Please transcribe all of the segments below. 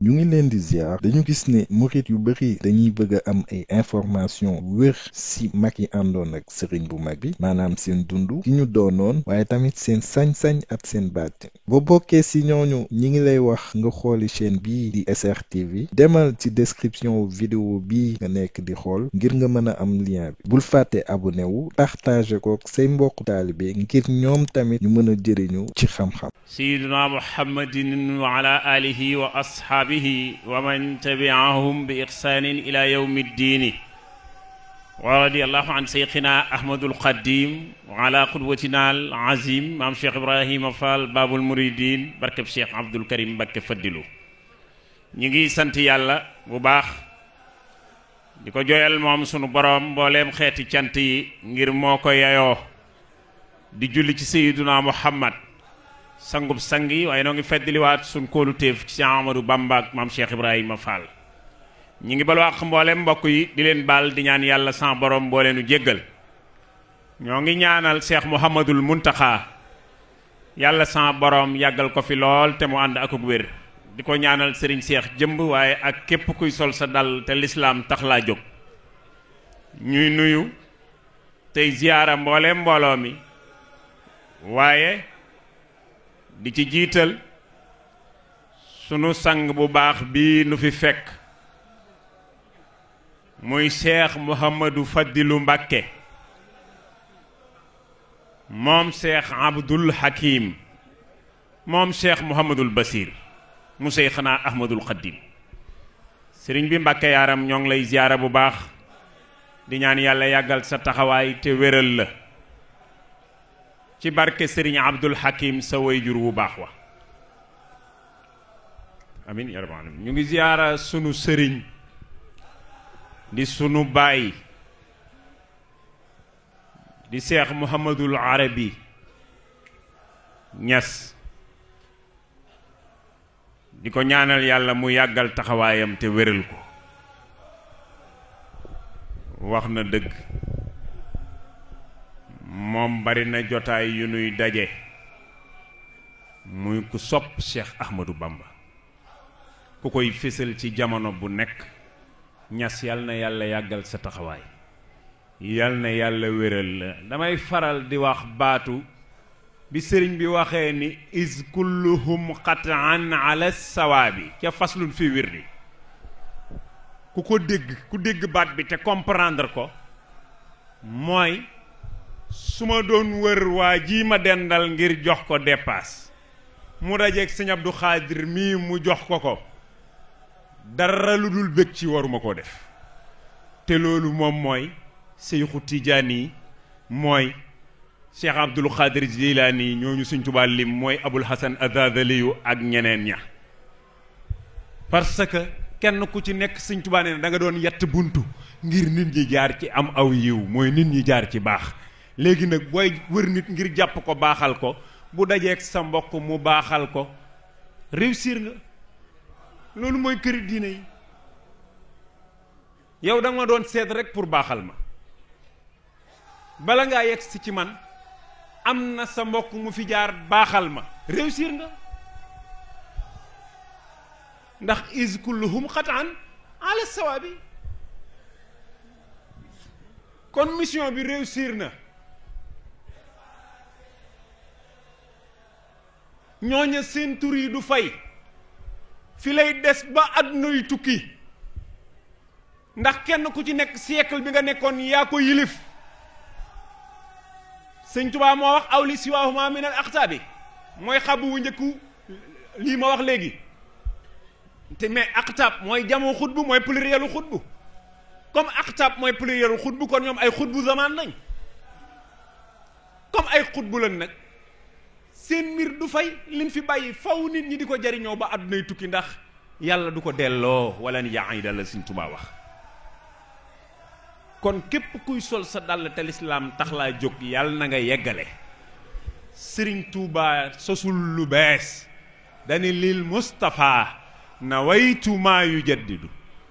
ñu ngi leen di ziar dañu gis ne murit yu bari dañuy bëgg a am ay information wér si mag yi àndoon ak sëriñ bu mag bi maanaam seen dund ki ñu doonoon waaye tamit seen sañ-sañ ak seen baat boo bokkee si ñooñu ñi ngi lay wax nga xooli chaîne bii di SRTV demal ci description vidéo bii nga nekk di xool ngir nga mën a am lien bi bul fàtte abonné wu partage ko say mbokk taalibe ngir ñoom tamit ñu mën a jëriñu ci xam-xam sayyidina muhammadin wa ala alihi wa ashaabihi wa man tabi'ahum bi ihsanin ila yawmi ddiini wa radiyallahu an seyxina ahmadul qadim wa ala qudwatina al azim maam cheikh ibrahima fall babul muridin barkeb cheikh abdul karim Mbakke Fadilu ñi ngi sant yàlla bu baax di ko joyal moom sunu boroom mbooleem xeeti cant yi ngir moo ko yayoo di julli ci sayyiduna muhammad sangub sangi waaye noo ngi feddliwaat sun kóolu téef ci Amadou Bamba ak maam Cheikh Ibrahima Fall ñi ngi balu àq mboolem mbokk yi di leen baal di ñaan yàlla san borom mbooleenu jéggal ñoo ngi ñaanal Cheikh Mouhamadul Muntaxa yàlla san borom yàggal ko fi lool te mu ànd ak wér di ko ñaanal Serigne Cheikh jëmb waaye ak képp kuy sol sa dal te lislaam tax laa jóg ñuy nuyu tey ziyaara mbooleem mbooloo mi waaye di ci jiital sunu sang bu baax bii nu fi fekk muy Cheikh Mouhamadou Fadilu Mbakke moom Cheikh Abdul Hakim moom Cheikh Mouhamadul Basir mu Seyxanaa Ahmadul Xadim sëriñ bi Mbakke yaaram ñoo ngi lay ziyaara bu baax di ñaan yàlla yàggal sa taxawaay te wéral la ci barke sëriñ Abdul Hakim sa wayjur wu baax wa amin ya rabbal alamin ñu ngi ziyaara sunu sëriñ di sunu baay di Cheikh Mouhamadul Arabi Ñas di ko ñaanal yàlla mu yàggal taxawaayam te wéral ko wax na dëgg moom bari na jotaay yu nuy daje muy ku sopp Cheikh Ahmadou Bamba ku koy fésal ci jamono bu nekk Ñas yal na yàlla yàggal sa taxawaay yal na yàlla wéral la damay faral di wax baatu bi sëriñ bi waxee ni is kulluhum qat'an ala sawaabi ca faslun fi wirdi ku ko dégg ku dégg baat bi te comprendre ko mooy su ma doon wër waa ji ma dendal ngir jox ko dépasse mu dajeeg sëñ Abdou Khadir mii mu jox ko dara lu dul bëgg ci waruma koo def te loolu moom mooy Seyxu Tijaani mooy Cheikh Abdul Khadir Jilaani ñooñu Sëñ Tuubaa lim mooy Abul Hasan Adadaliyu ak ñeneen ña parce que kenn ku ci nekk Sëñ Tuubaa nee na da nga doon yett buntu ngir nit ñi jaar ci am aw yiw mooy nit ñi jaar ci baax léegi nag booy wër nit ngir jàpp ko baaxal ko bu dajeeg sa mbokk mu baaxal ko réussir nga loolu mooy këri diine yi yow da nga doon seet rek pour baaxal ma bala ngaa yegg si ci man am na sa mbokk mu fi jaar baaxal ma réussir nga ndax is kulluhum xataan ala sawaabi kon mission bi réussir na ñooña seen tur yi du fay fi lay des ba àdduna yu tukki ndax kenn ku ci nekk siècle bi nga nekkoon yaa ko yilif sëñ Tuubaa moo wax aw li siwaahuma min al aqtaabi mooy xabu wu njëkku lii ma wax léegi te mais aqtaab mooy jamoo xutbu mooy plurielu xutbu comme aqtaab mooy plurielu xutbu kon ñoom ay xutbu zamaan lañ comme ay xutbu lañ nag seen mbir du fay lim fi bàyyi faw nit ñi di ko jariñoo ba àddunay tukki ndax yàlla du ko delloo wala ni yaa da la sëñ Tuubaa wax kon képp kuy sol sa dàll te lislaam tax laa jóg yàlla na nga yeggale sëriñ Tuubaa sosul lu bees dani lil Mustafa nawaytu maa yujaddidu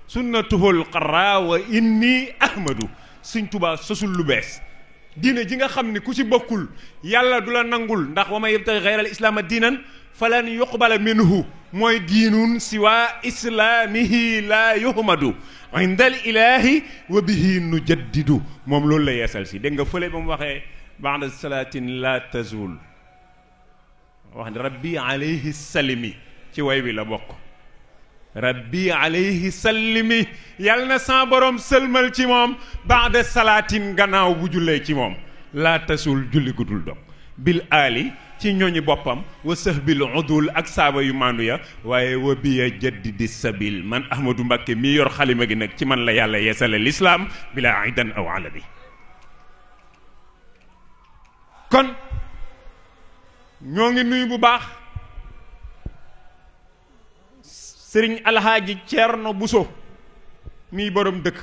sunnatuhul qarra wa inni ahmadu sëriñ Tuubaa sosul lu bees diine ji nga xam ni ku ci bokkul yàlla du la nangul ndax wa man yabtaghi ghayra al islaama diinan falan yuqbala minhu mooy diinun siwa islaamihi laa yuhmadu indal ilaahi wa bihi nujaddidu moom loolu la yeesal si dégg nga fële ba mu waxee ba'da salaatin la tazul wax ne rabbi alayhi salimi ci way wi la bokk rabbi alayhi sallimi yàlla na sa borom sëlmal ci moom ba'da salaatin gannaaw bu jullee ci moom la tasul julli gudul dog bil aali ci ñooñi boppam wa sahbil udul ak saaba yu maandu ya waaye wa biya jaddidi sabil man Ahmadou Mbacké mii yor xalima gi nag ci man la yàlla yeesale lislaam bila aidan aw alabi kon ñoo ngi nuyu bu baax sëriñ alhaaji Ceerno Buso mii borom dëkk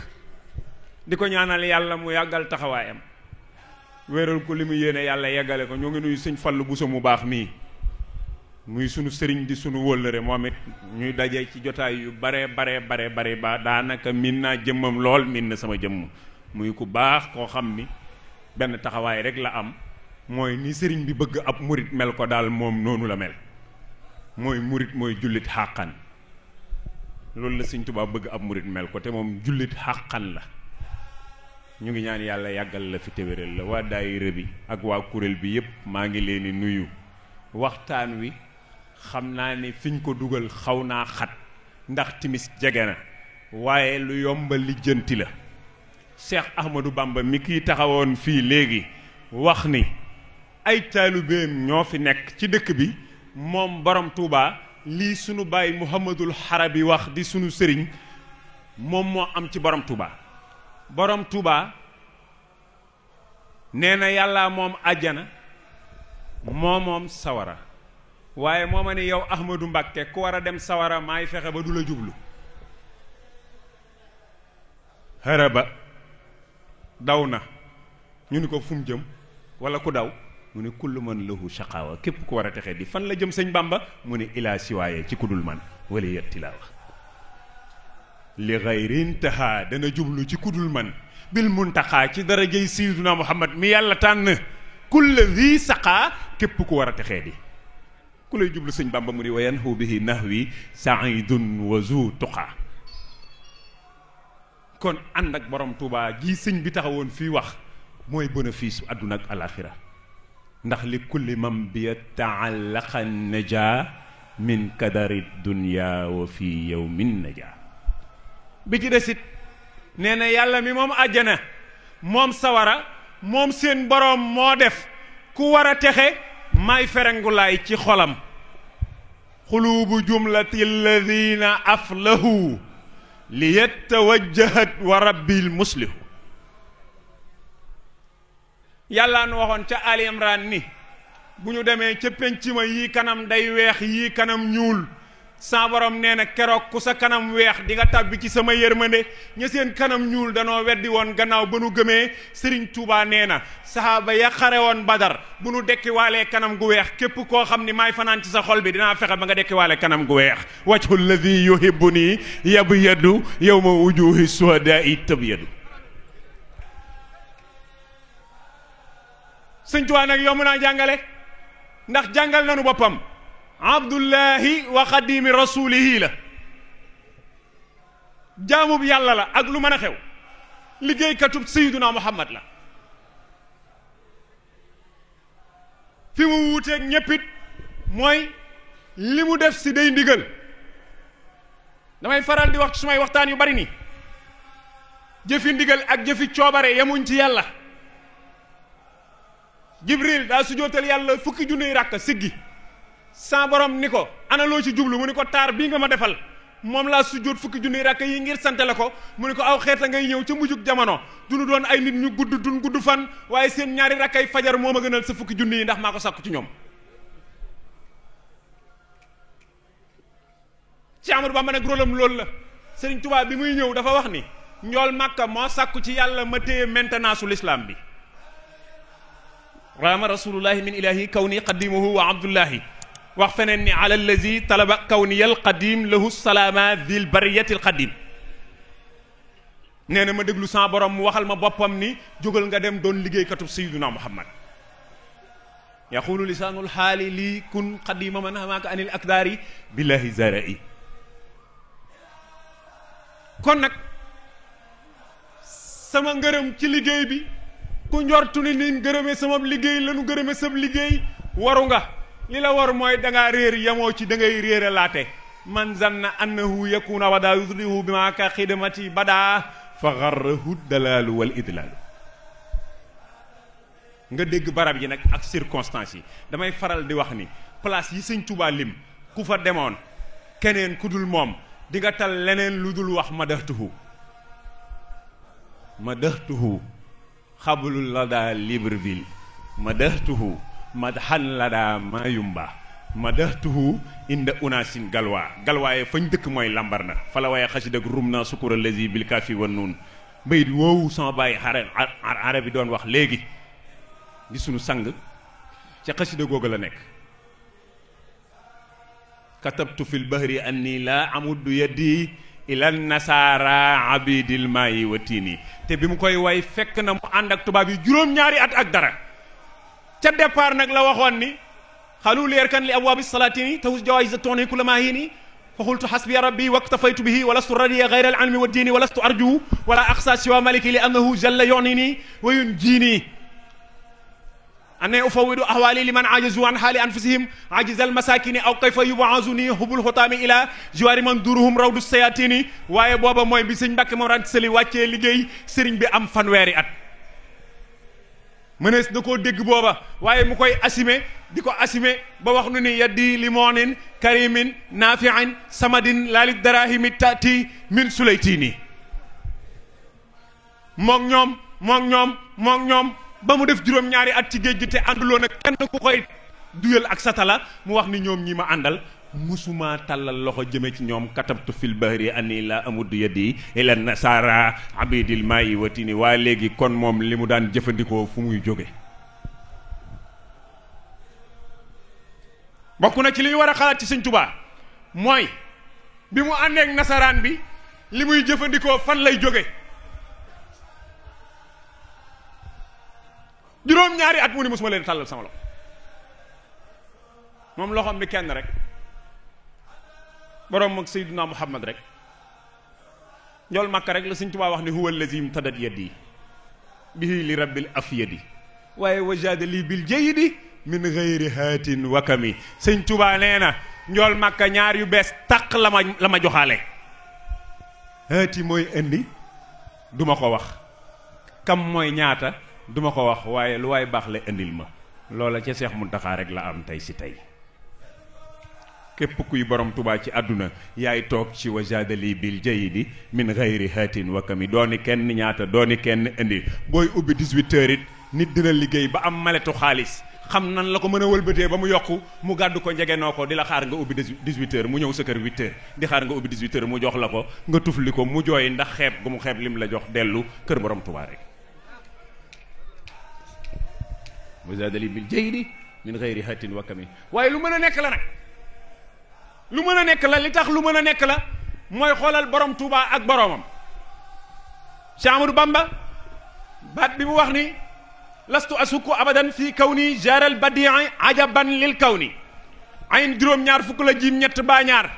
di ko ñaanal yàlla mu yàggal taxawaayam wéeral ko li mu yéene yàlla yeggale ko ñoo ngi nuyu sëñ Fallu Buso mu baax mii muy sunu sëriñ di sunu wóllëre moom it ñuy daje ci jotaay yu bare ba daanaka miin naa jëmmam lool miin na sama jëmm muy ku baax koo xam ni benn taxawaay rek la am mooy ni sëriñ bi bëgg ab murit mel ko daal moom noonu la mel mooy murit mooy jullit xàqan loolu la sëñ Tuubaa bëgg ab murit mel ko te moom jullit xàqan la ñu ngi ñaan yàlla yàggal la fi téwéral la waa daayira bi ak waa kuréel bi yépp maa ngi leen di nuyu waxtaan wi xam naa ne fiñ ko dugal xaw naa xat ndax timis jege na waaye lu yomba lijjanti la Cheikh Ahmadou Bamba mi kii taxawoon fii léegi wax ni ay taalibeem ñoo fi nekk ci dëkk bi moom borom Touba lii sunu baay Muhammadul Xarabi wax di sunu sëriñ moom moo am ci borom Touba borom Touba nee na yàlla moom àjjana moom sawara waaye moo ma ni yow Ahmadou Mbacké ku war a dem sawara maay fexe ba du la jublu haraba daw na ñu ni ko fu mu jëm wala ku daw mu ne kullu man lahu shaqaawa képp ku war a texee di fan la jëm sëñ Bamba mu ne ilaa siwaaye ci kudul man wala yetti laa wax li gayrin taha dana jublu ci kudul man bil muntaxaa ci darajey sayyiduna Muhammad mi yàlla tànn kulla zi saqaa képp ku war a texee di ku lay jublu sëñ Bamba mu ne wa yanhu bihi nahwi saidun wa zu tuqaa kon ànd ak borom Touba ji sëñ bi taxawoon fii wax mooy bénéfice àdduna ak alaxira ndax li kulli man bi taallaqa naja min kadari dunya wa fi yawmin naja bi ci desit nee na yàlla mi moom àjjana moom sawara moom seen boroom moo def ku war a texe may ferengulaay ci xolam xulubu jumlati alladina aflahu li yettawajjahat wa rabbil muslihu yàlla nu waxoon ca Ali Imran ni bu ñu demee ca penc ma yii kanam day weex yii kanam ñuul sa borom nee na keroog ku sa kanam weex di nga tàbbi ci sama yërmande ña seen kanam ñuul danoo weddi woon gannaaw ba nu gëmee Serigne Touba nee na sahaaba ya xare woon Badar bu nu dekki waalee kanam gu weex képp koo xam ni maay fanaan ci sa xol bi dinaa fexe ba nga dekki waale kanam gu weex wajhu lladi yuhibbuni yabyadu yawma wujuhi suhada'i tabyadu Sëñ Tuubaa nag yomb naa jàngale ndax jàngal nanu boppam abdullahi wa xadimi rasulihi la jaamub yàlla la ak lu mën a xew liggéeykatub sayyiduna Muhammad la fi mu wuuteeg ñéppit mooy li mu def si day ndigal damay faral di wax ci sumay waxtaan yu bari ni jëfi ndigal ak jëfi coobare yemuñ ci yàlla Jibril daa sujootal yàlla fukki junniy ràkk siggi sa borom ni ko ana loo ci jublu mu ni ko taar bii nga ma defal moom laa sujjóot fukki junniy ràkk yi ngir sante la ko mu ni ko aw xeeta ngay ñëw ca mujjug jamono duñu doon ay nit ñu gudd fan waaye seen ñaari rakkay fajar moo ma gënal sa fukki junni yi ndax maa ko sàkku ci ñoom ci Amadou Bamba nag rôlam loolu la Sëriñ Tuubaa bi muy ñëw dafa wax ni njool Màkka moo sàkku ci yàlla ma téye maintenance u l'islam bi raama rasulullahi min ilahi kawni qadimuhu wa abdullahi wax feneen ni ala allazi talaba kawniya alqadim lahu salaama dil bariyati alqadim nee na ma déglu sa borom mu waxal ma boppam ni jógal nga dem doon liggéeykatub sayyiduna Muhammad yaqulu lisaanul xaali lii kun xadima man hamaaka anil akdaari billahi zarai. kon nag sama ngërëm ci liggéey bi ku njortu ni nin gërëme sama liggéey lanu gërëme sab liggéey waru nga. li la war mooy da ngaa réer yamoo ci da ngay réer laate man zanna annahu yakuna wada yudrihu bi ma ka xidmati bada fa garrahu dalaalu wal idlaalu. nga dégg barab yi nag ak circonstances yi damay faral di wax ni place yi sëñ Tuubaa lim ku fa demoon keneen ku dul moom di nga tal leneen lu dul wax madahtuhu xablul la daa Libreville madahtuhu madhan la daa Mayumba madahtuhu inda unasin galwaaye fañ dëkk mooy lambar na fa la waaye xasida ak rum na sukura lazi bil kafi wan nuun bayit woowu sama bàyyi xare bi doon wax léegi di sunu sang ca xasida googu la nekk. katabtu fil bahri anni la amuddu yaddi ila nasara abidil maayi wa tiini te bi mu koy way fekk na mu ànd ak tubaab yi juróom-ñaari at ak dara ca départ nag la waxoon ni xalu leer kan li abwaabi salaatini tawus jawaïsa tooni kula maahini fa xultu xasbiya rabbi waktafaytu bihi walastu radiya gayra al almi wa diini walastu arju wala aqsa siwa maliki li annahu jalla yonini wa yunjini anne ufawidu ahwali liman ajazu an haali anfusihim ajizal masakini aw kayfa yubaazuni hubul xutaami ila jiwaari man duruhum rawdu sayatini waaye booba mooy bi sëñ Mbàkke Mor Anta Sali wàccee liggéey sëriñ bi am fanweeri at mënees na koo dégg booba waaye mu koy assumé di ko assumé ba wax nu ni yaddi limoonin karimin nafiin samadin laali darahimi tati min sulaytini mook ñoom ba mu def juróom-ñaari at ci géej gi te ànduloon ak kenn ku koy duyal ak satala mu wax ni ñoom ñi ma àndal musuma tàllal loxo jëme ci ñoom katabtu fil bahri ani la amuddu yadi ila nasara abidil maayi watini waa léegi kon moom li mu daan jëfandikoo fu muy jóge bokk na ci li ñu war a xalaat ci Sëñ Tuubaa mooy bi mu àndeek nasaraan bi li muy jëfandikoo fan lay jóge juróom-ñaari at mu ni musuma leen tàllal sama loxo moom loxoom bi kenn rek boroom ak Seydina Muhammad rek njool Makka rek la Sëñ Tuubaa wax ni huwa allazi imtadat yadi bihi li rabbil afyadi waaye wajada lii bil jayidi min gayri haatin wakami Sëñ Tuubaa nee na njool Makka ñaar yu bees tàq la ma joxaale haati mooy indi duma ko wax kam mooy ñaata duma ko wax waaye lu waay baax la indil ma loola ca Seex Muntaxa rek la am tey si tey képp kuy borom Tuubaa ci àdduna yaay toog ci wajadali bil jayidi min gayri haatin wakami dooni kenn ñaata dooni kenn indi booy ubbi 18h it nit dina liggéey ba am maletu xaalis xam nan la ko mën a wëlbatee ba mu yokku mu gàddu ko njegenoo ko di la xaar nga ubbi 18h mu ñëw sa kër 8h di xaar nga ubbi 18h mu jox la ko nga tufli ko mu jooy ndax xeeb gu mu xeeb lim la jox dellu kër borom Tuubaa rek wajadali bil jayidi min gayri haatin wakami waaye lu mën a nekk la nag lu mën a nekk la li tax lu mën a nekk la mooy xoolal borom Touba ak boromam Cheikh Amadou Bamba baat bi mu wax ni lastu asukku abadan fii kaw ni jaral badii ajaban lil kaw ni ayn juróom-ñaar fukk la jiim ñett baa ñaar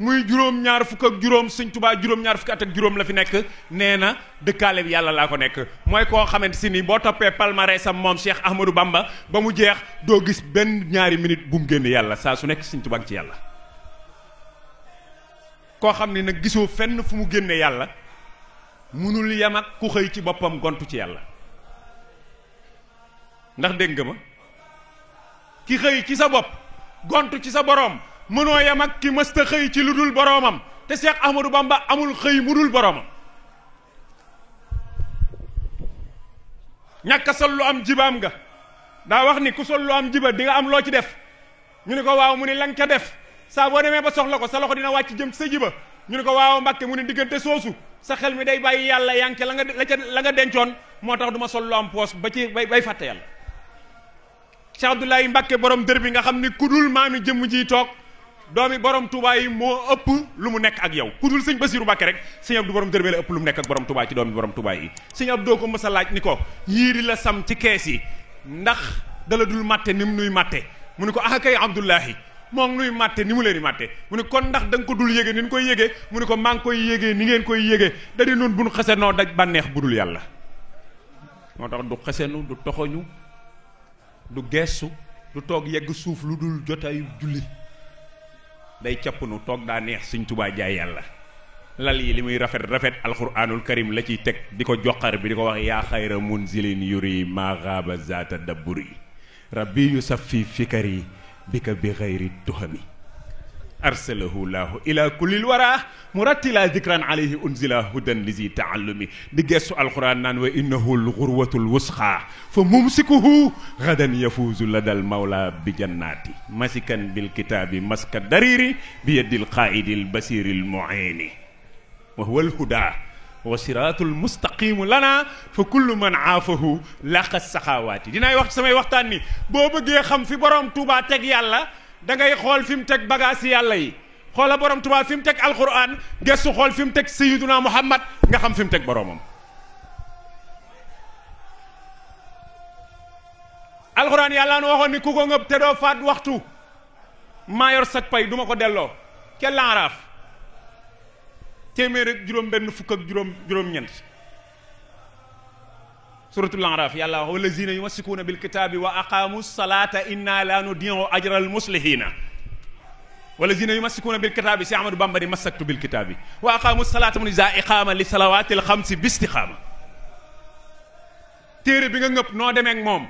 muy juróom-ñaar fukk ak juróom Sëñ Tuubaa juróom-ñaar fukk at ak juróom la fi nekk nee na dëkkaale bi yàlla laa ko nekk mooy koo xamante si ni boo toppee palmarès am moom Cheikh Ahmadou Bamba ba mu jeex doo gis benn ñaari minute bu mu génn yàlla saa su nekk Sëñ Tuubaa ci yàlla koo xam ni nag gisoo fenn fu mu génne yàlla munul yam ak ku xëy ci boppam gontu ci yàlla ndax dégg nga ma ki xëy ci sa bopp gontu ci sa boroom mënoo yam ak ki mësta xëy ci lu dul boroomam te Cheikh Ahmadou Bamba amul xëy mu dul boroomam ñàkk a sol lu am jibaam nga daa wax ni ku sol lu am jiba di nga am loo ci def ñu ne ko waaw mu ni la nga ca def saa boo demee ba soxla ko sa loxo dina wàcc jëm ci sa jiba ñu ne ko waaw Mbàkke mu ne diggante soosu sa xel mi day bàyyi yàlla yaa ngi ca la nga dencoon moo tax du ma sol lu am poos ba ci bay fàtte yàlla Cheikh Abdoulaye Mbàkke borom dër bi nga xam ni ku dul maami jëmm ji toog doomi borom Touba yi moo ëpp lu mu nekk ak yow ku dul sëñ Basiru Mbàkke rek sëñ Abdou borom dër bi la ëpp lu mu nekk ak borom Touba ci doomi borom Touba yi sëñ Abdou ko mës a laaj ni ko yiiri la sam ci kees yi ndax dala dul matte ni mu nuy matte mu ne ko ah kay Abdullahi moom nuy matte ni mu leen di matte mu ne kon ndax da nga ko dul yége ni ñu koy yége mu ne ko maa ngi koy yégee ni ngeen koy yége da di nun buñ xese noo daj bànneex budul yàlla moo tax du xesenu du toxoñu du geesu du toog yegg suuf lu dul jotaayu julli day capp nu toog daa neex Sëñ Tuubaa jaay yàlla lal yi li muy rafet rafet alquranul karim la ciy teg di ko joxar bi di ko wax yaa xayra munzilin yuri maa xaaba zaata dabburi rabbi yu saffi fikari bika bi xayri tuhami arsalahu llahu ila kullil wara murattila dikran alayhi unzila hudan lizi taallumi di gestu alquran naan wa innahu lxurwatu lwusxa fa mumsikuhu gadan yafuuzu ladal mawla bi jannati masikan bilkitaabi maska dariri bi yaddi lqaidi lbasiri lmuini wa huwa alhuda wa siraatul mustaqimu lana fa kullu man aafahu laqa saxaawaati dinaay wax samay waxtaan ni boo bëggee xam fi borom Tuubaa teg yàlla da ngay xool fi mu teg bagaasi yàlla yi xoola borom Tuubaa fi mu teg alquran gestu xool fi mu teg sayyiduna Muhammad nga xam fi mu teg boromam. alquran yàlla nu waxoon ni ku ko ngëb te doo faat waxtu maa yor sag pay du ma ko delloo ca Laaraaf téeméer ak juróom benn fukk ak juróom-ñeent suratul Araf yàlla wax wallazina yumassikuuna bil kitaabi wa aqaamu salaata inna la nudii'u ajra al muslihina wallazina yumassikuuna bil kitaabi si Ahmadu Bamba di massaktu bil kitaabi wa aqaamu salaata mu ni za iqaama li salawaatil xamsi bi istixaama téere bi nga ngëpp noo demee ak moom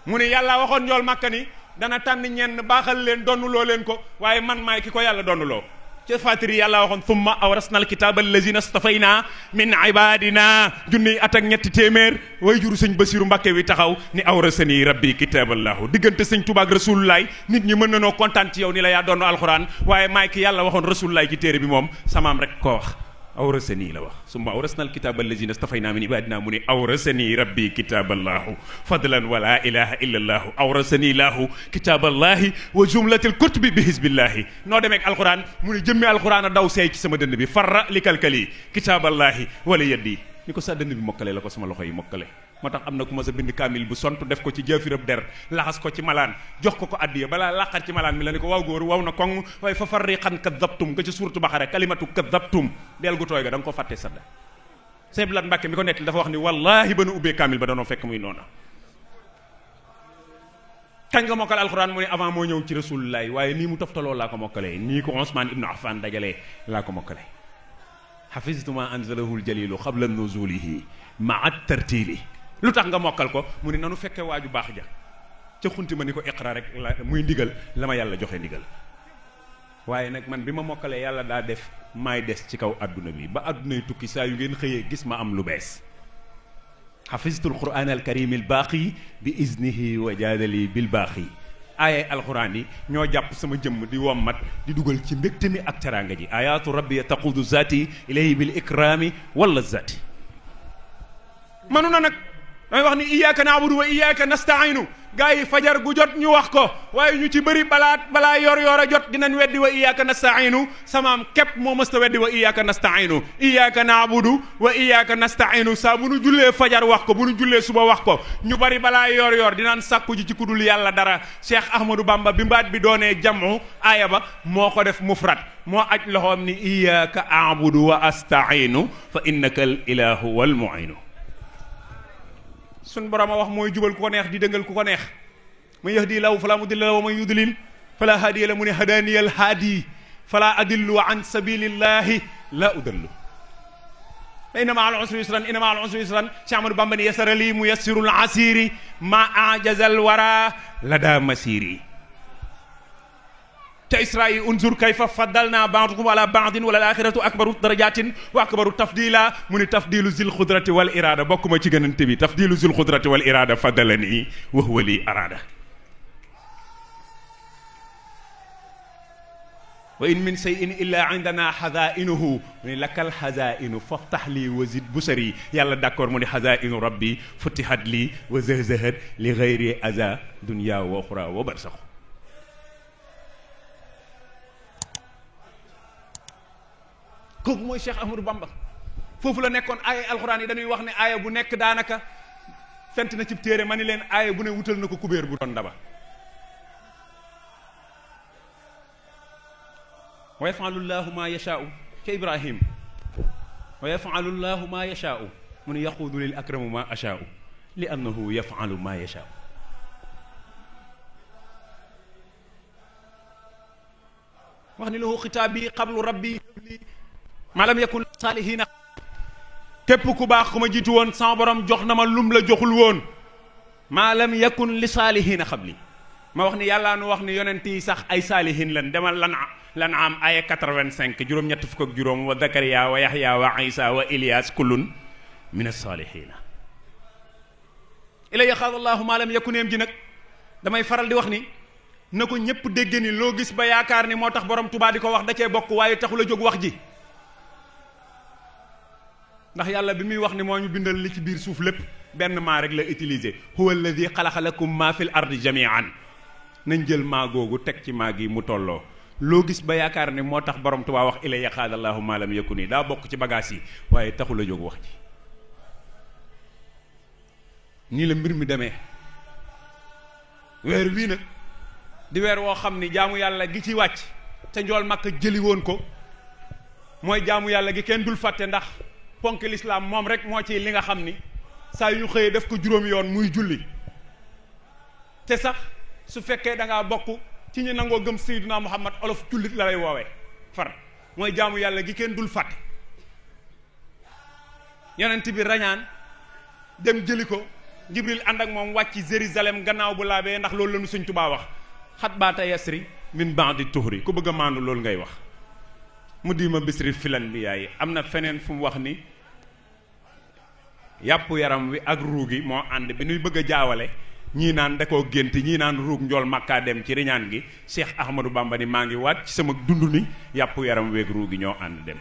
mu ne yàlla waxoon njool Makka ni dana tànn ñenn baaxal leen donnuloo leen ko waaye man maay ki ko yàlla donnuloo ci Faatiri yàlla waxoon thumma awrasna alkitaaba allazina stafayna min ibadina junniy at ak ñetti téeméer way juru sëñ Basiru Mbàkke wi taxaw ni awrasani rabbi kitaaballahu diggante sëñ Tuubaa ak rasulullaay nit ñi mën na noo kontaan ci yow ni la yaa doon alxuraan waaye maay ki yàlla waxoon rasulullaay ci téere bi moom samaam rek koo wax awrasani la wax summa awrasna alkitaaba allazina stafayna min ibadina mu ni awrasani rabbi kitaaballahu fadlan wa la ilaha illa allahu awrasani lahu kitaaballahi wa jumlatil kutubi bi hisbillahi noo demeek alquran mu ni jëmmi alquran a daw seey ci sama dënd bi farra li kalkali kitaaballahi wala yeddi ni ko sa dënd bi mokkale la ko sama loxo yi mokkale moo tax am na ku ma sa bind kaamil bu sont def ko ci jaafirab der laxas ko ci malaan jox ko ko addiya balaa laqat ci malaan mi la ni ko waaw góor waw na koŋ waaye fa farriqan kadabtum nga ci suuratu Baqara kalimatu kadabtum del gu tooy ga da nga ko fàtte sadda Sëñ Lat Mbàkke mi ko nekk dafa wax ni wallahi ba nu ubbee kaamil ba danoo fekk muy noona kañ nga mokkal alxuraan mu ne avant moo ñëw ci rasulullahi waaye nii mu toftaloo laa ko mokkalee nii ko Usmaan ibnu Affan dajalee laa ko mokkale xafiztu ma anzalahu ljalilu qabla nuzulihi maa tartili lu tax nga mokkal ko mu ne nanu fekke waaju baax ja ca xunti ma ni ko iqra rek la muy ndigal la ma yàlla joxe ndigal waaye nag man bi ma mokkalee yàlla daa def maay des ci kaw adduna bi ba addunay tukki saa yu ngeen xëyee gis ma am lu bees xafiztu alquran alkarim albaaqi bi iznihi wa jaadali bil baaqi aaye alquran yi ñoo jàpp sama jëmm di wommat di dugal ci mbégte mi ak teraanga ji ayatu rabbi taqudu zati ilayhi bil ikrami wala zati manu na nag damay wax ni iyyaka na'budu wa iyyaka nasta'inu gaa yi fajar gu jot ñu wax ko waaye ñu ci bëri balaa yor a jot dinañ weddi wa iyyaka nasta'inu samaam képp moo mësta weddi wa iyyaka nasta'inu iyyaka na'budu wa iyyaka nasta'inu saa bu nu jullee fajar wax ko bu nu jullee suba wax ko ñu bari balaa yor dinaan sàkku ji ci kudul yàlla dara Cheikh Ahmadou Bamba bi mbaat bi doonee jamu aaya ba moo ko def mufrad moo aj loxoom ni iyyaka a'budu wa asta'inu fa innaka al ilahu wal mu'inu sun borom a wax mooy jubal ku ko neex di dëngal ku ko neex man yahdi lahu fala mudilla lahu wa man yudlil fala hadiya lahu mu ne hadaniyal haadi fala adillu an sabilillahi la udallu inna ma'al usri yusran inna ma'al usri yusran Cheikh Ahmadou Bamba ni yasara li muyassirul asiri ma ajazal wara lada masiri te Israaïl unzur kayfa faddalna ba'dakum ala ba'din wala al-axiratu akbaru darajatin wa akbaru tafdila mu ni tafdilu zil xudrati wal irada bokkuma ci gënante bi tafdilu zil xudrati wal irada faddalani wa huwa li arada wa in min shay'in illa indana xazainuhu mu ni lakal xazainu faftax lii wa zid busari yàlla d'accord mu ni xazainu rabbi futihat lii wa zahzahat li gayri aza dunya wa uxra wa barsax kooku mooy Cheikh Ahmadou Bamba foofu la nekkoon aaya alxuraan yi dañuy wax ne aaya bu nekk daanaka fent na ci téere ma ni leen aaya bu ne wutal na ko kubéer bu doon ndaba wa yafalu llahu ma yashaau ca Ibrahim wa yafalu llahu ma yashaau mu ne yaquudu lil akramu ma ashaau li annahu yafalu ma yashaau wax ni lahu xitaabi qablu rabbi ma lam yakun saalihiina képp ku baax ku ma jiitu woon sama borom jox na ma lum la joxul woon maa lam yakun li saalihiina xabli ma wax ni yàllaa nu wax ni yonent yi sax ay saalihin lan demal lan am aya 85 juróom-ñett fukk ak juróom wa Zakariya wa Yaxya wa Isa wa Ilyas kullun min as-saalihiina ila yaxaadallahu maa lam yakuneem ji nag damay faral di wax ni na ko ñépp dégg ni loo gis ba yaakaar ni moo tax borom Tuubaa di ko wax da cee bokk waaye taxul a jóg wax ji ndax yàlla bi muy wax ni moo ñu bindal li ci biir suuf lépp benn maa rek la utiliser huwa alladi xalaqa lakum maa fil ardi jamian nañ jël maa googu teg ci maa gi mu tolloo loo gis ba yaakaar ne moo tax borom Tuubaa wax ila yaxaadallahu maa lam yakuni daa bokk ci bagages yi waaye taxul a jóg wax ji nii la mbir mi demee weer wii nag di weer woo xam ni jaamu yàlla gi ci wàcc te njool Makka jëli woon ko mooy jaamu yàlla gi kenn dul fàtte ndax ponk lislaam moom rek moo ci li nga xam ni saa yu ñu xëyee def ko juróomi yoon muy julli te sax su fekkee da ngaa bokk ci ñu nangoo gëm Seydina Muhammad olof jullit la lay woowee far mooy jaamu yàlla gi kenn dul fàtte yonent bi rañaan dem jëli ko Jibril ànd ak moom wàcc Jérusalem gannaaw bu laabee ndax loolu la ñu Sëñ Tuubaa wax xat baata yasri min ba'di tuhri ku bëgg a maandu loolu ngay wax mu diima bisri filan bi yaay am na feneen fu mu wax ni yàpp yaram wi ak ruug gi moo ànd bi nuy bëgg a jaawale ñii naan da koo gént ñii naan ruug njool Makka dem ci riñaan gi Cheikh Ahmadou Bamba ni maa ngi waat ci sama dund ni yàpp yaram weeg ruug gi ñoo ànd dem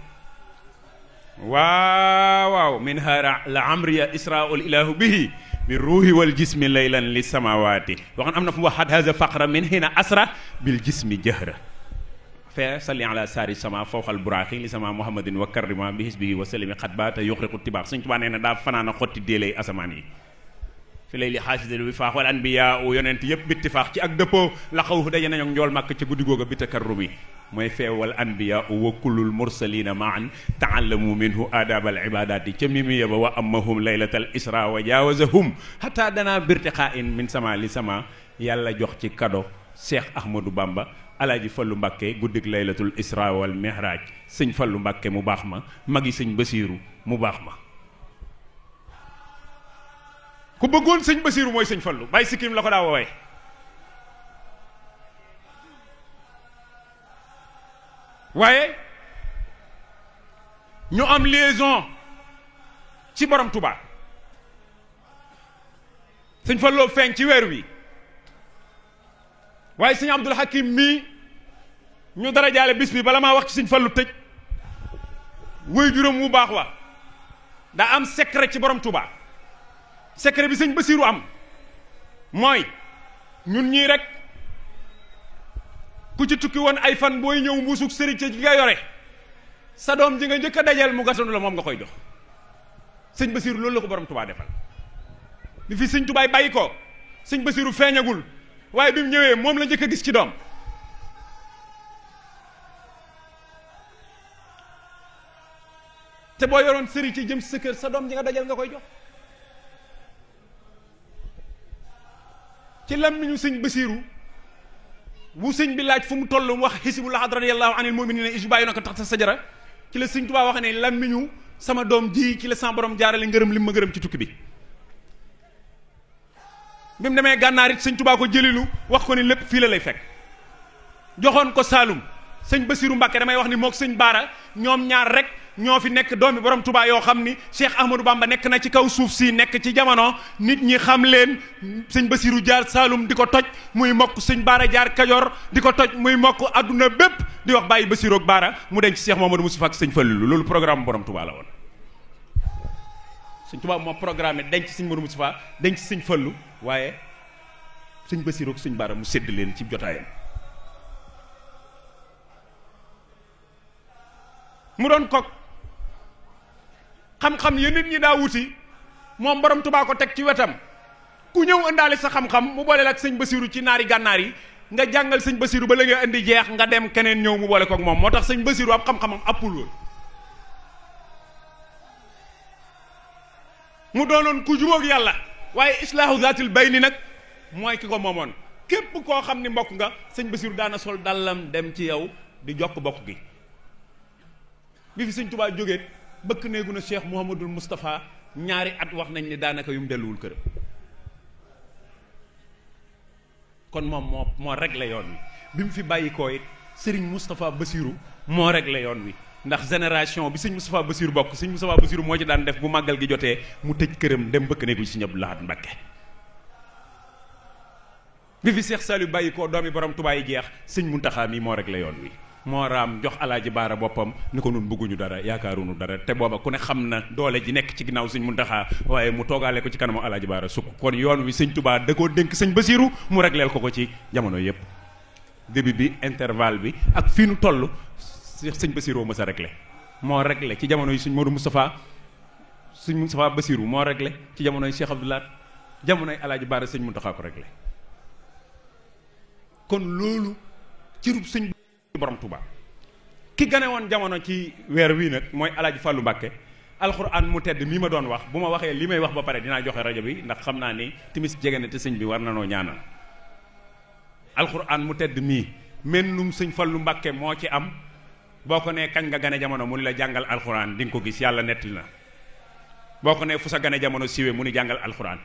waaw min hara la amriya israul ilahu bihi bi ruuhi wal jismi laylan li samawaati waxoon am na fu mu wax haza faqra min hina asra bil jismi jahra fee salli ala saari sama fawxal buraaxi li sama muhammadin wa karrima bi hisbihi wa salimi xat ba te yuxriqu tibaax Sëñ Tuubaa nee na daa fanaan a xotti déelay asamaan yi fi lay li xaasidal bi faax wal anbiyaa u yonent yëpp bittifaax ci ak dëppoo la xaw daje nañu njool màkk ca guddi googa bi takarrumi mooy feewal anbiyaa u wa kullul mursalina maan taallamu minhu aadab al ibadati ca mimiya ba wa ammahum laylatal isra wa jaawazahum hatta dana birtiqaa in min sama li sama yàlla jox ci kado Cheikh Ahmadou Bamba alaaji Fallu Mbàkke guddig laylatul isra wal mihraj sëñ Fallu Mbàkke mu baax ma magi sëñ Basiiru mu baax ma ku bëggoon sëñ Basiiru mooy sëñ Fallu bàyyi sikkim la ko daa woowee waaye ñu am liaison ci borom Tuubaa sëñ Falloo feeñ ci weer wi waaye sëñ Abdul Hakim mii ñu dara jaale bis bi bala maa wax ci sëñ Fallu tëj wuy juróom wu baax wa daa am secret ci borom Tuubaa secret bi sëñ Basiiru am mooy ñun ñii rek ku ci tukki woon ay fan booy ñëw mbuusug sëriñ ci nga yore sa doom ji nga njëkk a dajeel mu gasandu la moom nga koy jox sëñ Basiiru loolu la ko borom Tuubaa defal bi fi sëñ Tuubaa bàyyi ko sëñ Basiiru feeñagul waaye bi mu ñëwee moom la njëkk a gis ci doom te boo yoroon sëriñ ci jëm sa kër sa doom ji nga dajal nga koy jox ci làmmiñu sëñ Basiiru bu sëñ bi laaj fu mu toll mu wax xisbullah radiyallahu anil mu'minina is yubayyunaka taxta sajara ci la sëñ Tuubaa wax ne làmmiñu sama doom ji ci la sama borom jaarale ngërëm li ma gërëm ci tukki bi bi mu demee gànnaar it sëñ Tuubaa ko jëlilu wax ko ni lépp fii la lay fekk joxoon ko Saalum sëñ Basiiru Mbàkke damay wax ni mook sëñ Baara ñoom ñaar rek ñoo fi nekk doomi borom Tuubaa yoo xam ni Cheikh Ahmadou Bamba nekk na ci kaw suuf si nekk ci jamono nit ñi xam leen sëñ Basiiru jaar Saalum di ko toj muy mokk sëñ Baara jaar Kajoor di ko toj muy mokk adduna bépp di wax bàyyi Basiiru ak Baara mu denc Cheikh Mamadou Moustapha ak sëñ Fallu loolu programme borom Tuubaa la woon sëñ Tuubaa moo programme denc sëñ Mamadou Moustapha denc sëñ Fallu waaye sëñ Basiiru ak sëñ Baara mu sédd leen ci jotaayam mu doon kok xam-xam ya nit ñi daa wuti moom borom Tuubaa ko teg ci wetam ku ñëw indaale sa xam-xam mu boole la ak sëñ Basiru ci naari gànnaar yi nga jàngal sëñ Basiru ba la nga indi jeex nga dem keneen ñëw mu boole ko ak moom moo tax sëñ Basiru ab xam-xamam appul woon mu doonoon ku jubóog yàlla waaye islaahu zaatil bayni nag mooy ki ko moomoon képp koo xam ni mbokk nga sëñ Basiru daana sol dàllam dem ci yow di jokk bokk gi bi fi sëñ Tuubaa jógee bëkk néegu na Cheikh Mouhamadul Moustapha ñaari at wax nañ ni daanaka yum delluwul këram kon moom moo réglé yoon wi bi mu fi bàyyi koo it Serigne Moustapha Bassirou moo réglé yoon wi ndax génération bi sëñ Moustapha Bassirou bokk sëñ Moustapha Bassirou moo ci daan def bu màggal gi jotee mu tëj këram dem bëkk néegu sëñ Abdou Lahad Mbacké bi fi Cheikh Saliou bàyyi koo doomi borom Tuubaa yi jeex sëñ Muntaxa mi moo réglé yoon wi moo raam jox alaaji baara boppam ni ko nun bëgguñu dara yaakaaruñu dara te booba ku ne xam na doole ji nekk ci ginnaaw sëñ Muntaxa waaye mu toogaale ko ci kanamu alaaji baara sukk kon yoon wi sëñ Tuubaa da koo dénk sëñ Basiru mu regleel ko ci jamono yépp début bi intervalle bi ak fii nu toll sëñ Basiru ma sa réglé moo réglé ci jamono yi sëñ Modou Moustapha Basiru moo réglé ci jamono yi Cheikh Abdoulaye jamono yi alaaji baara sëñ Muntaxa ko réglé kon loolu cirub sëñ borom Touba ki gane woon jamono ci weer wii nag mooy alaaji Fàllu Mbàkke alxuraan mu tedd mii ma doon wax bu ma waxee li may wax ba pare dinaa joxe rajo bi ndax xam naa ni timis jege na te sëñ bi war na noo ñaanal alxuraan mu tedd mii mennum sëñ Fàllu Mbàkke moo ci am boo ko nee kañ nga gane jamono mu ni la jàngal alxuraan di nga ko gis yàlla nettali na boo ko nee fu sa gane jamono siwee mu ni jàngal alxuraan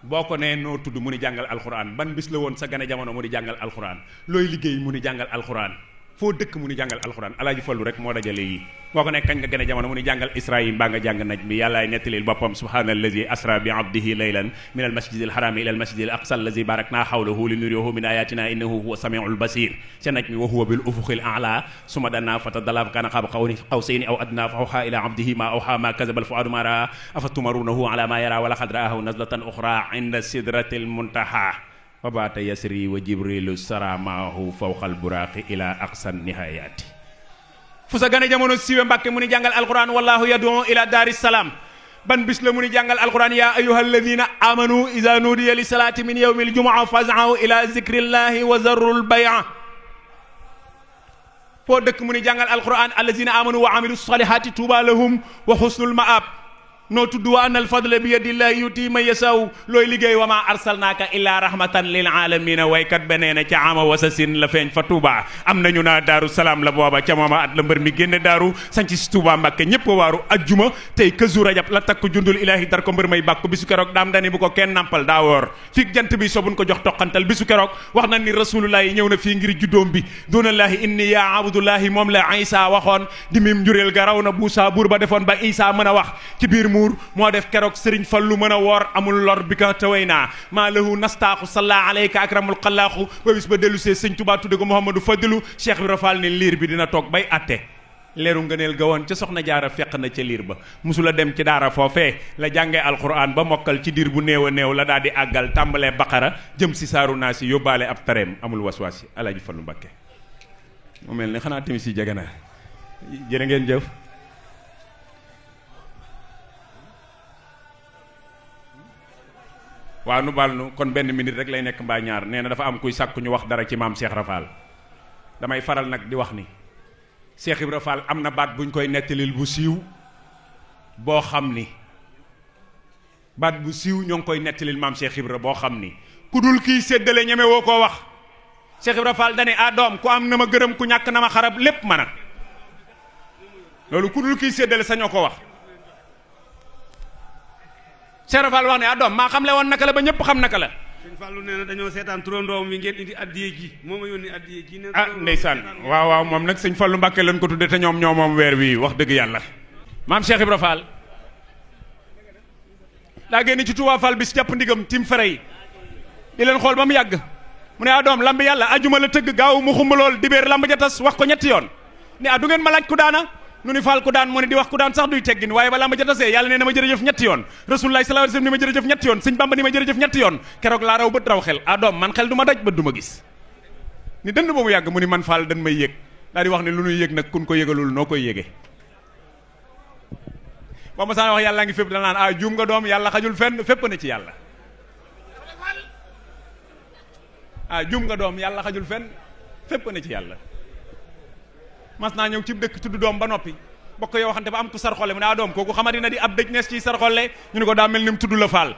boo ko nee noo tudd mu ni jàngal alxuraan ban bis la woon sa gane jamono mu ni jàngal alxuraan looy liggéey mu ni jàngal alxuraan foo dëkk mu ni jàngal alxuraan alaaji Fallu rek moo dajale yi boo ko nekk kañ nga gane jamono mu ni jàngal Israayil mbaa nga jàng naj mi yàllaay nettalil boppam subhaanallazi asra bi abdihi laylan min al masjidil harami ila al masjidil aqsa allazi barakna hawlahu li nuriyahu min ayatina innahu huwa samiul basir ca naj mi wa huwa bil ufuqil a'la suma danna fatadalla fa kana qaaba qawsayni aw adna fa awha ila abdihi ma awha ma kazaba al fuadu ma raa afatumarunahu ala ma yara wa laqad raahu nazlatan ukhra inda sidratil muntaha wa baata yasri wa jibrilu saramahu fawqal buraaqi ila aqsan nihayaati fu sa gane jamono siwe Mbàkke mu ni jàngal alquran wallahu yad'u ila daari salaam ban bis la mu ni jàngal alquran ya ayyuha alladina amanu iza nudiya li salaati min yawmi aljumu'a fas'aw ila zikrillahi wa zarrul bay'a foo dëkk mu ni jàngal alquran alladina amanu wa amilu salihati tuuba lahum wa husnul ma'ab noo tudd wa anna alfadla bi yadillahi yuti man yasaw looy liggéey wa ma arsalnaaka illa rahmatan lil alamina waykat benee na ca ama wasasin la feeñ fa Touba am nañu naa daaru salaam la booba ca mooma at la mbër mi génne daaru sanc si Touba Mbàkke ñépp waaru ajjuma tey këzu rajab la takk jundul ilaahi dar ko mbër may bàkku bisu keroog daam dani bu ko kenn nampal daa woor fii jant bi sobun ko jox toqantal bisu keroog wax na ni rasulullahi ñëw na fii ngir juddoom bi dunallahi inni ya abdullahi moom la Isa waxoon di mim njureel ga raw na buusa buur ba defoon ba Isa mën a wax ci biir moo def keroog Sëriñ Fallu mën a woor amul lor bi ka taway naa maa lahu nastaaxu salla alayka akramul xalaaxu ba bis ba dellu see sëñ Tuubaa tudde ko Mouhamadou Fadilu Cheikh Ibra Fall ne liir bi dina toog bay atte leeru ngëneel ga woon ca soxna jaara fekk na ca liir ba musula dem ci daara foofee la jàngee alquran ba mokkal ci diir bu néew a néew la daal di àggal tàmbalee baqara jëm si saaru naa si yóbbaale ab tareem amul waswaasi Alaaji Fallu Mbàkke mu mel ni xanaa tamit si jege na jërë ngeen jëf waaw nu baal nu kon benn minute rek lay nekk mbaa ñaar nee na dafa am kuy sàkku ñu wax dara ci maam Cheikh Ibra Fall damay faral nag di wax ni Cheikh Ibra Fall am na baat buñ koy nettalil bu siiw boo xam ni baat bu siiw ñoo ngi koy nettalil maam Cheikh Ibra boo xam ni ku dul kiy séddale ñeme woo koo wax Cheikh Ibra Fall dane doom ku am na ma gërëm ku ñàkk na ma xarab lépp mën a loolu ku dul kiy séddale sañoo ko wax Cheikh Fall wax ne doom maa xam le woon naka la ba ñëpp xam naka la. sëñ Fallou nee na dañoo seetaan turandoom wi ngeen indi addiye ji moo ma yónni addiye ji. Ndeysaan waaw moom nag sëñ Fallou Mbàkke lañ ko tudde te ñoom moom weer wi wax dëgg yàlla. maam Cheikh Ibra Fall daa génn ci Touba Fall bis jàpp ndigam tim fere yi di leen xool ba mu yàgg mu ne doom lamb yàlla ajuma la tëgg gaaw mu xumb lool dibéer lamb ja tas wax ko ñetti yoon ne du ngeen ma laaj ku daana. nu ni Fall ku daan moo ne di wax ku daan sax duy teggin waaye balaa ma jatasee yàlla nee na ma jërëjëf ñetti yoon Rasulullah sallallahu alayhi wasallam ni ma jërëjëf ñetti yoon sëñ Bamba ni ma jërëjëf ñetti yoon keroog laa raw bët raw xel doom man xel du ma daj bët du ma gis ni dënd ba mu yàgg mu ni man Fall dañ may yëg daal di wax ne lu nuy yëg nag kun ko yëgalul noo koy yëgee ba ma saa wax yàlla ngi fépp danaan juum nga doom yàlla xajul fenn fépp na ci yàlla jum nga doom yàlla xajul fenn fépp ne ci yàlla. mas naa ñëw ci dëkk tudd doom ba noppi bokk yoo waxante ba am ku sar xolle mu ne doom kooku xamadi na di ab dëj nees ci sar xolle ñu ne ko daa mel ni mu tudd la faal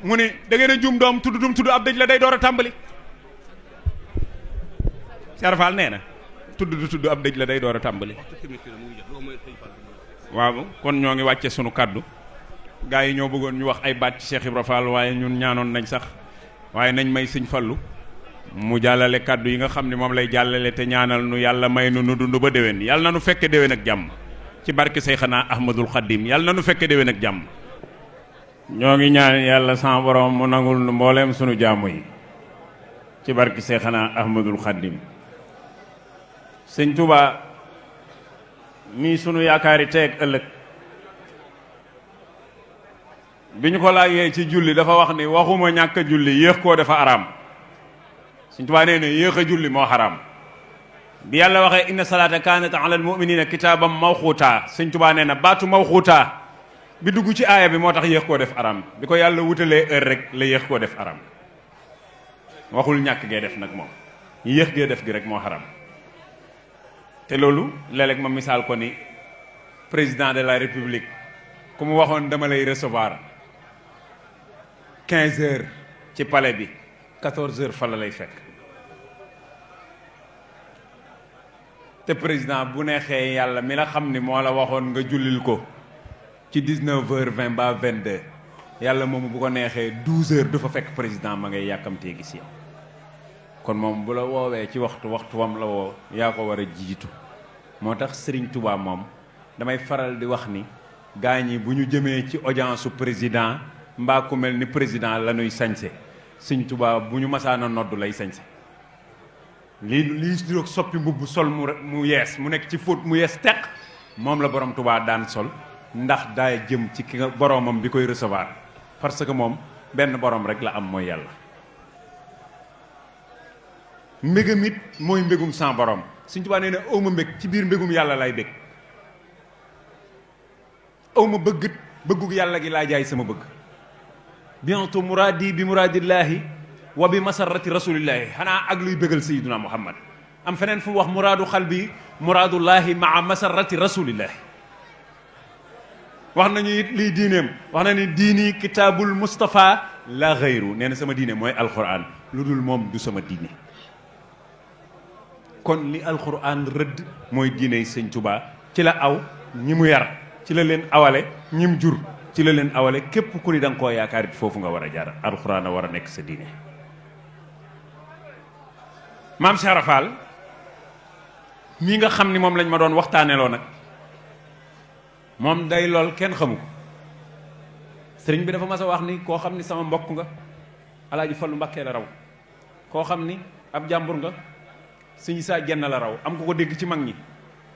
mu ne da ngeen a jum doom tudd ab dëj la day door a tàmbali. Cheikh Fall nee na tudd ab dëj la day door a tàmbali. waaw kon ñoo ngi wàcce sunu kaddu gaa yi ñoo bëggoon ñu wax ay baat ci Cheikh Ibra Fall waaye ñun ñaanoon nañ sax waaye nañ may sëñ Fallu mu jàllale kaddu yi nga xam ne moom lay jàllale te ñaanal nu yàlla may nu dund ba déwén yàlla na nu fekke déwén ak jàmm ci barke Seyxanaa Ahmadul Xaddim yàlla na nu fekke déwén ak jàmm. ñoo ngi ñaan yàlla sama borom mu nangul nu mbooleem sunu jaamu yi ci barke Seyxanaa Ahmadul Xaddim. sëñ Touba mii sunu yaakaari tey ak ëllëg bi ñu ko laajee ci julli dafa wax ni waxuma ñàkk a julli yéex koo dafa araam. sëñ Touba nee na yéex a julli moo xaraam bi yàlla waxee inna salaata kaanat ala al muminina kitaaban mawquuta sëñ Touba nee na baatu mawquuta bi dugg ci aaya bi moo tax yéex koo def araam bi ko yàlla wutalee heure rek la yéex koo def araam waxul ñàkk gee def nag moom yéex gee def gi rek moo xaraam. te loolu léeg-léeg ma misaal ko ni président de la république ku mu waxoon dama lay recevoir 15 heures ci palais bi 14 heures fa la lay fekk te président bu neexee yàlla mi la xam ni moo la waxoon nga jullil ko ci 19h20 ba 22 yàlla moomu bu ko neexee 12 heures du fa fekk président ma ngay yàkkamtee gis yow. kon moom bu la woowee ci waxtu wam la woo yaa ko war a jiitu moo tax Serigne Touba moom damay faral di wax ni gaa ñi bu ñu jëmee ci audience su président mbaa ku mel ni président la ñuy sañse Serigne Touba bu ñu masaana noddu lay sañse lii niroog soppi mbubb sol mu yees mu nekk ci fóot mu yees teq moom la borom Touba daan sol ndax daay jëm ci ki nga boromam bi koy recevoir parce que moom benn borom rek la am mooy yàlla. mbégam it mooy mbégum sans borom Sëñ Tuubaa nee na aw ma mbég ci biir mbégum yàlla lay bég aw ma bëggug yàlla gi laa jaay sama bëgg bientôt muraadi bi muraadillaahi wa bi masarrati rasulillahi xanaa ak luy bégal sayyiduna Muhammad am feneen fu mu wax muraadu xalbi muraadullaahi maa masarrati rasulillahi wax nañu it liy diineem wax na ni diini kitaabul Mustafa la xayru nee na sama diine mooy alquran lu dul moom du sama diine. kon li alquran rëdd mooy diiney sëñ Touba ci la aw ñi mu yar ci la leen awale ñi mu jur ci la leen awale képp ku ni da nga koo yaakaar it foofu nga war a jaar alquran a war a nekk sa diine. maam Cheikh Rafal mii nga xam ni moom lañ ma doon waxtaaneloo nag moom day lool kenn xamu ko sëriñ bi dafa mas a wax ni koo xam ni sama mbokk nga alaaji Fallu Mbàkke la raw koo xam ni ab jàmbur nga sëñ saa jenn la raw am ko dégg ci mag ñi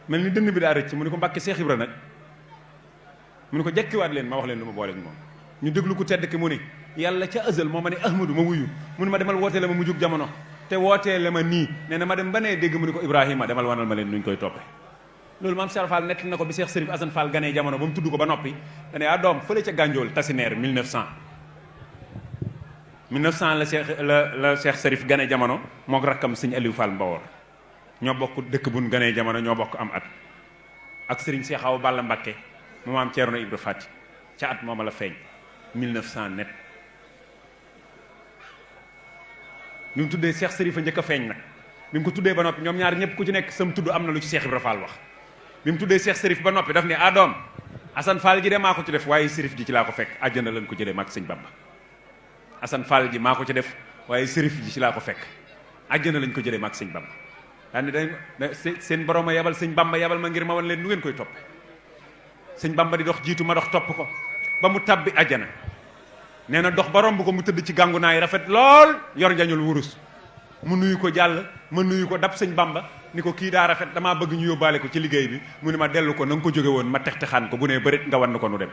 mel ni dënn bi daa rëcc mu ni ko Mbàkke Seex Ibra nag mu ni ko jekkiwaat leen ma wax leen lu ma booleeg moom ñu déglu ko tedd ki mu ni yàlla ca azal moo ma ne ahmadu ma wuyu mu ni ma demal wootee la ma mu jug jamono te wootee la ma nii nee na ma dem ba nee dégg mu ni ko Ibrahima demal wanal ma leen nuñ koy toppe loolu maam Cheikh Fall nett na ko bi Cheikh Serif Assane Fall ganee jamono ba mu tudd ko ba noppi dane doom fële ca Gànjool Tasineer 1900 la Cheikh Serif ganee jamono mook rakkam sëñ Aliou Fall Mbawor ñoo bokk dëkk buñ ganee jamono ñoo bokk am at ak sëriñ Cheikh Awa Balla Mbakke mu maam Ceerno Ibra Fati ca at mooma la feeñ 1900 net bi mu tuddee Cheikh Serif a njëkk a feeñ nag bi mu ko tuddee ba noppi ñoom ñaar ñëpp ku ci nekk sam tudd am na lu ci Cheikh Ibra Fall wax bi mu tuddee Cheikh Serif ba noppi daf ne doom Assane Fall ji de maa ko ci def waaye Serif ji ci laa ko fekk àjjana lañ ko jëlee maag sëñ Bamba Assane Fall ji maa ko ci def waaye Serif ji ci laa ko fekk àjjana lañ ko jëlee maag sëñ Bamba daal ni da seen borom a yebal sëñ Bamba yebal ma ngir ma wan leen nu ngeen koy toppe sëñ Bamba di dox jiitu ma dox topp ko ba mu tabbi àjjana nee na dox ba romb ko mu tëdd ci gàngu naay rafet lool yor njañul wurus mu nuyu ko jàll ma nuyu ko dab sëñ Bamba ni ko kii daa rafet damaa bëgg ñu yóbbaale ko ci liggéey bi mu ne ma dellu ko na nga ko jóge woon ma textexaan ko bu nee bërit nga wan ko nu dem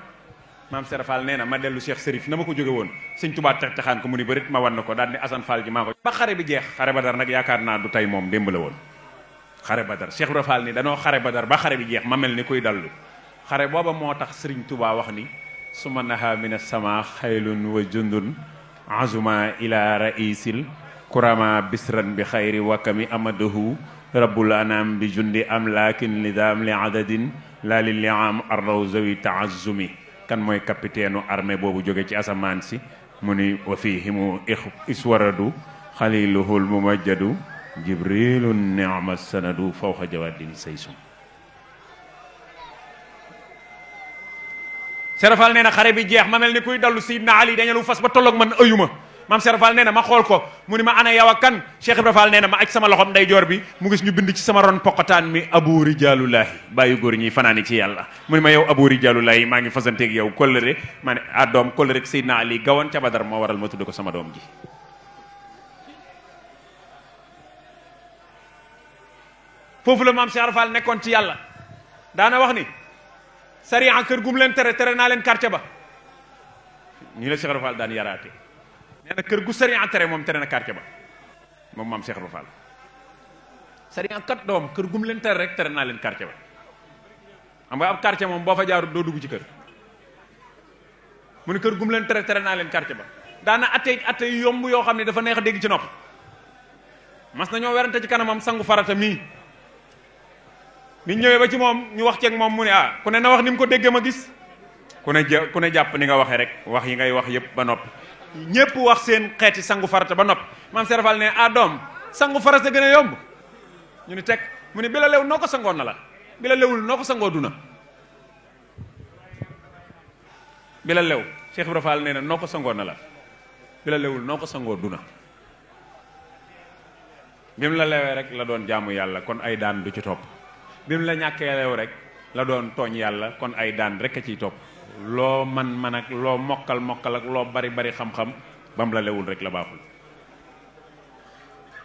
maam Serap Fall nee na ma dellu Cheikh Serif na ma ko jóge woon sëñ Tuubaa textexaan ko mu ni bërit ma wan ko daal ni Assane Fall ji maa ko ba xare bi jeex xare Badar nag yaakaar naa du tey moom démb la woon xare Badar Cheikh Ibra Fall ni danoo xare Badar ba xare bi jeex ma mel ni kuy dallu xare booba moo tax Sëriñ Tuubaa wax ni suma naha mina sama xaylun wa jundun azuma ila raisil kurama bisran bi xayri wakami amadahu rabbul anam bi jundi am lakin lidam li adadin la li liam arraw zawi taazumi kan mooy capitaine u armée boobu jóge ci asamaan si mu ni wa fihimu iswaradu xaliluhul mumajjadu jibrilu ni'ma sanadu fawxa jawadin saysum Serafal nee na xare bi jeex ma mel ni kuy dallu Sidna Ali dañu lu fas ba tolloog man ëyuma maam Serafal nee na ma xool ko mu ni ma ana yow ak kan Cheikh Ibra Fall nee na ma aj sama loxom ndeyjoor bi mu gis ñu bind ci sama ron poqataan mi abu rijalullahi bàyyi góor ñi fanaani ci yàlla mu ni ma yow abu rijalullahi maa ngi fasanteeg yow kóllëre ma ne doom kóllëre Sidna Ali gawoon ca Badar moo waral ma tudde ko sama doom ji foofu la maam Cheikh Ibra Fall nekkoon ci yàlla daana wax ni sariya kër gum leen tere naa leen quartier ba nii la Cheikh Ibra Fall daan yaraate nee na kër gu sariya tere moom tere na quartier ba moom maam Cheikh Ibra Fall sariya kat doom kër gum leen tere rek tere naa leen quartier ba xam nga ab quartier moom boo fa jaarut doo dugg ci kër mu ne kër gum leen tere naa leen quartier ba daana atte yu yomb yoo xam ne dafa neex a dégg ci nopp mas na ñoo werante ci kanamam sangu farata mii nit ñëwee ba ci moom ñu wax ceeg moom mu ne ku ne na wax ni mu ko déggee ma gis ku ne jàpp ni nga waxee rek wax yi ngay wax yëpp ba noppi ñépp wax seen xeeti sangu farata ba noppi maam Serafal ne doom sangu farata gën a yomb ñu ni teg mu ne bi la lew noo ko sangoon na la bi la lewul noo ko sangoo duna bi la lew Cheikh Ibra Fall nee na noo ko sangoon na la bi la lewul noo ko sangoo duna bi mu la lewee rek la doon jaamu yàlla kon ay daan du ci topp bi mu la ñàkkee lew rek la doon tooñ yàlla kon ay daan rek a ciy topp loo man ak loo mokkal ak loo bari xam-xam ba mu la lewul rek la baaxul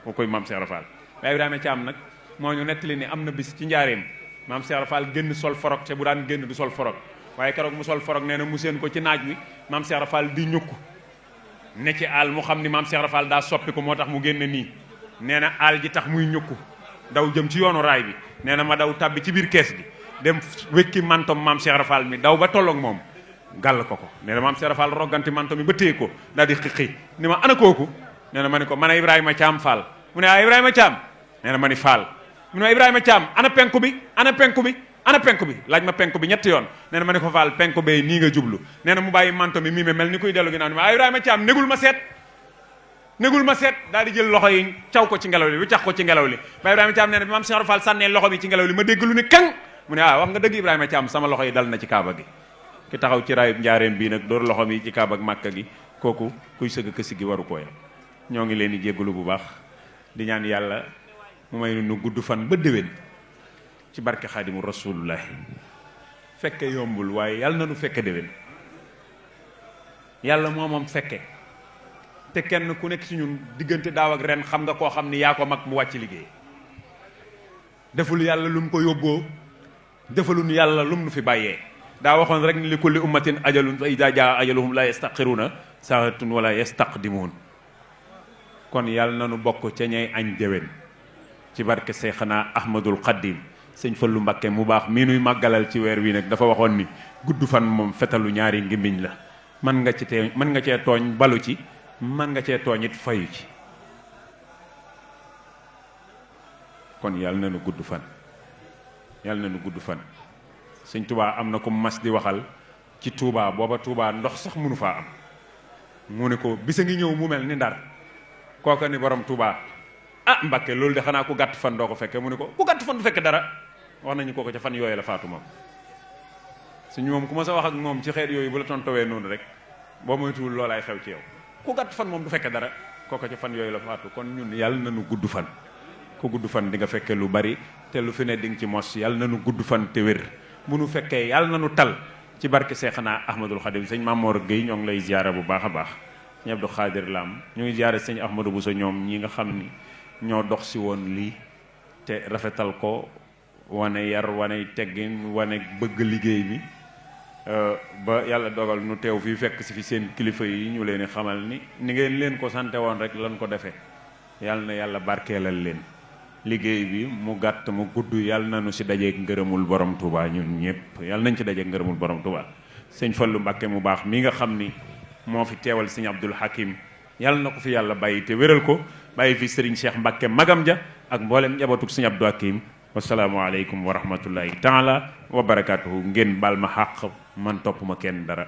moo koy maam Cheikh Ibra Fall waaye Ibrahima Thiam nag moo ñu nettali ni am na bis ci njaareem maam Cheikh Ibra Fall génn sol forog te bu daan génn du sol forog waaye keroog mu sol forog nee na mu seen ko ci naaj wi maam Cheikh Ibra Fall di ñukku ne ci àll mu xam ni maam Cheikh Ibra Fall daa soppi ko moo tax mu génn nii nee na àll ji tax muy ñukku daw jëm ci yoonu raay bi nee na ma daw tàbbi ci biir kees gi dem wékki mantom maam Cheikh Ibra Fall mi daw ba tolloog moom gàll ko nee na maam Cheikh Ibra Fall rogganti mantom mi ba téye ko daal di xiqi ni ma ana kooku nee na ma ni ko man a Ibrahima Thiam Fall mu ne Ibrahima Thiam nee na ma ni Fall mu ne ma Ibrahima Thiam ana penku bi laaj ma penku bi ñetti yoon nee na ma ni ko Fall penku bee nii nga jublu nee na mu bàyyi mantom mi mii mel ni kuy dellu ginnaaw ni ma Ibrahima Thiam négul ma seet daal di jël loxo yi caw ko ci ngelaw li wiccax ko ci ngelaw li ba Ibrahima Thiam nee na bi maam Cheikh Ibra Fall sànnee loxo bi ci ngelaw li ma dégg lu ni kang mu ne wax nga dëgg Ibrahima Thiam sama loxo yi dal na ci kaaba gi ki taxaw ci raayub njaareem bii nag door loxo mi ci kaaba ak màkka gi kooku kuy sëgg kësi gi waru kooya ñoo ngi leen di jéggalu bu baax di ñaan yàlla mu may nu gudd fan ba déwén ci barke xaadimu rasulullahi fekke yombul waaye yàlla na nu fekke déwén yàlla moom fekke te kenn ku nekk ci ñun diggante daaw ak ren xam nga koo xam ni yaa ko mag mu wàcc liggéey deful yàlla lu mu ko yóbboo defalun yàlla lu mu nu fi bàyyee daa waxoon rek ni li kulli ummatin ajalun fa idaa jaa ajaluhum la yastaxiruuna saatun wala yastaqdimuun kon yàlla na nu bokk ca ñay añ déwén ci barke Seexna Ahmadul Xaddim sëñ Fallu Mbakke mu baax mii nuy màggalal ci weer wi nag dafa waxoon ni gudd fan moom fetalu ñaari ngimmiñ la mën nga cee tooñ balu ci mën nga cee tooñ it fayu ci kon yàlla na nu gudd fan sëñ Touba am na ko mas di waxal ci Touba booba Touba ndox sax mënu faa am mu ne ko bisa ngi ñëw mu mel ni Ndar kooka ni borom Touba Mbakke loolu de xanaa ku gàtt fan doo ko fekke mu ne ko ku gàtt fan du fekke dara wax nañu kooko ca fan yooyu la faatu moom suñu moom ku ma sa wax ak moom ci xeet yooyu bu la tontowee noonu rek boo moytuwul loolaay xew ci yow ku gàtt fan moom du fekke dara kooka ca fan yooyu la faatu kon ñun yàlla na nu gudd fan ku gudd fan di nga fekke lu bari te lu fi ne di nga ci mos yàlla na nu gudd fan te wér bu nu fekkee yàlla na nu tal ci barke Seexna Ahmadul Xadim sëñ Mamoor Gueye ñoo ngi lay ziyaara bu baax a baax sëñ Abdou Khadir Lam ñu ngi ziyaara sëñ Ahmadou Bousso ñoom ñi nga xam ni ñoo dox si woon lii te rafetal ko wane yar wane teggin wane bëgg liggéey bi ba yàlla dogal nu teew fii fekk si fi seen kilifa yi ñu leen di xamal ni ngeen leen ko sante woon rek lan ko defee yàlla na yàlla barkeelal leen liggéey bi mu gàtt mu gudd yàlla na nu si dajeeg ngërëmul borom Touba ñun ñëpp yàlla nañ ci dajeeg ngërëmul borom Touba sëñ Fallu Mbàkke mu baax mi nga xam ni moo fi teewal sëñ Abdul Hakim yàlla na ko fi yàlla bàyyi te wéral ko bàyyi fi Serigne Cheikh Mbacke magam ja ak mboolem njabootu Serigne Abdou Hakim wasalaamualeykum wa rahmatullahi taala wa barakaatuhu ngeen baal ma xàq man topp ma kenn dara